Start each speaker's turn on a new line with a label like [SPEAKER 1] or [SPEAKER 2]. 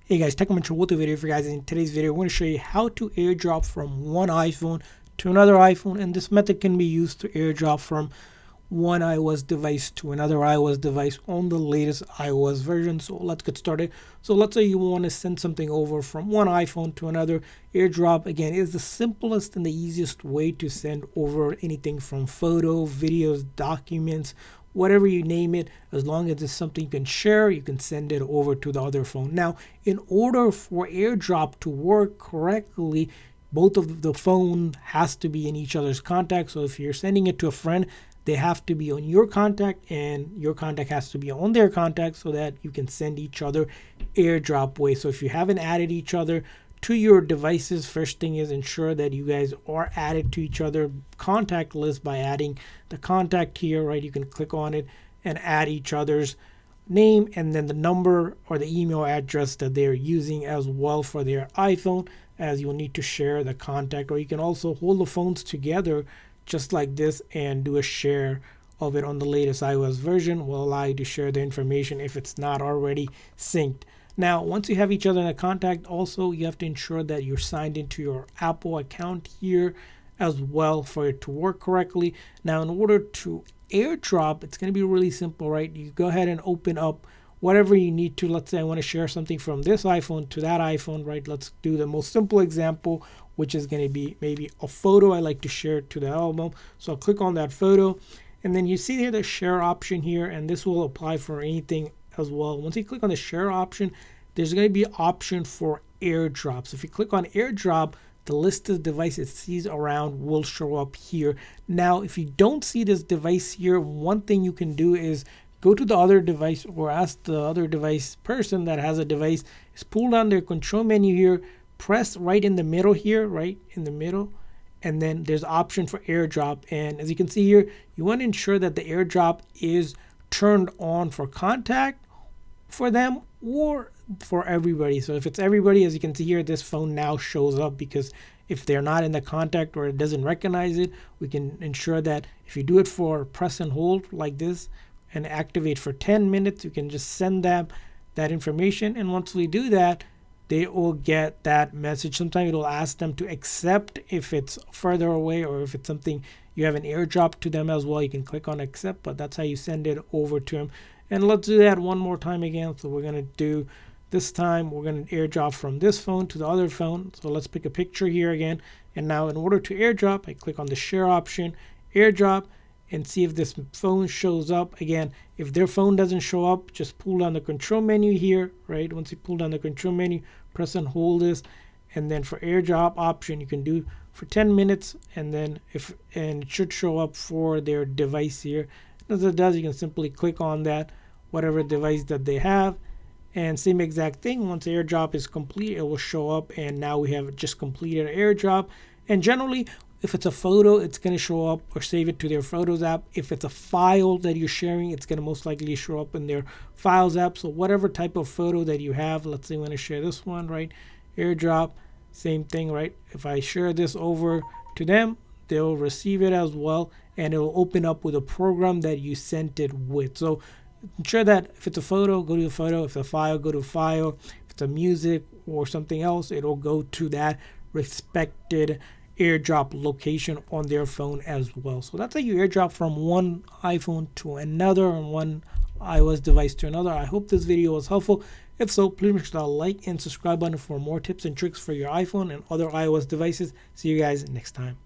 [SPEAKER 1] Hey guys, Tech Mentor with a video for you guys. In today's video, we're going to show you how to airdrop from one iPhone to another iPhone, and this method can be used to airdrop from one iOS device to another iOS device on the latest iOS version. So let's get started. So let's say you want to send something over from one iPhone to another. AirDrop, again, is the simplest and the easiest way to send over anything from photo, videos, documents, whatever you name it. As long as it's something you can share, you can send it over to the other phone. Now, in order for AirDrop to work correctly, both of the phone has to be in each other's contact. So if you're sending it to a friend, they have to be on your contact and your contact has to be on their contact so that you can send each other AirDrop way. So if you haven't added each other to your devices, first thing is ensure that you guys are added to each other contact list by adding the contact here, right? You can click on it and add each other's name and then the number or the email address that they're using as well for their iPhone, as you'll need to share the contact. Or you can also hold the phones together just like this and do a share of it on the latest iOS version. Will allow you to share the information if it's not already synced. Now, once you have each other in a contact, also you have to ensure that you're signed into your Apple account here as well for it to work correctly. Now, in order to AirDrop, it's going to be really simple, right? You go ahead and open up whatever you need to. Let's say I want to share something from this iPhone to that iPhone, right? Let's do the most simple example, which is going to be maybe a photo I like to share to the album. So I'll click on that photo, and then you see here the share option here, and this will apply for anything as well. Once you click on the share option, there's going to be an option for AirDrop. So if you click on AirDrop, the list of devices it sees around will show up here. Now, if you don't see this device here, one thing you can do is go to the other device or ask the other device person that has a device, is pull down their control menu here, press right in the middle here, right in the middle, and then there's option for AirDrop. And as you can see here, you want to ensure that the AirDrop is turned on for contact for them or for everybody. So if it's everybody, as you can see here, this phone now shows up, because if they're not in the contact or it doesn't recognize it, we can ensure that if you do it for press and hold like this and activate for 10 minutes, you can just send them that information. And once we do that, they will get that message. Sometimes it'll ask them to accept if it's further away, or if it's something you have an AirDrop to them as well, you can click on accept, but that's how you send it over to them. And let's do that one more time again. So we're going to do, this time we're going to AirDrop from this phone to the other phone. So let's pick a picture here again. And now in order to AirDrop, I click on the share option, AirDrop, and see if this phone shows up. Again, if their phone doesn't show up, just pull down the control menu here, right? Once you pull down the control menu, press and hold this, and then for AirDrop option, you can do for 10 minutes, and then and it should show up for their device here. As it does, you can simply click on that, whatever device that they have, and same exact thing. Once AirDrop is complete, it will show up, and now we have just completed AirDrop. And generally, if it's a photo, it's going to show up or save it to their Photos app. If it's a file that you're sharing, it's going to most likely show up in their Files app. So whatever type of photo that you have, let's say I want to share this one, right? AirDrop, same thing, right? If I share this over to them, they'll receive it as well, and it will open up with a program that you sent it with. So ensure that if it's a photo, go to the photo. If it's a file, go to file. If it's a music or something else, it'll go to that respected AirDrop location on their phone as well. So that's how you AirDrop from one iPhone to another and one iOS device to another. I hope this video was helpful. If so, please make sure to like and subscribe button for more tips and tricks for your iPhone and other iOS devices. See you guys next time.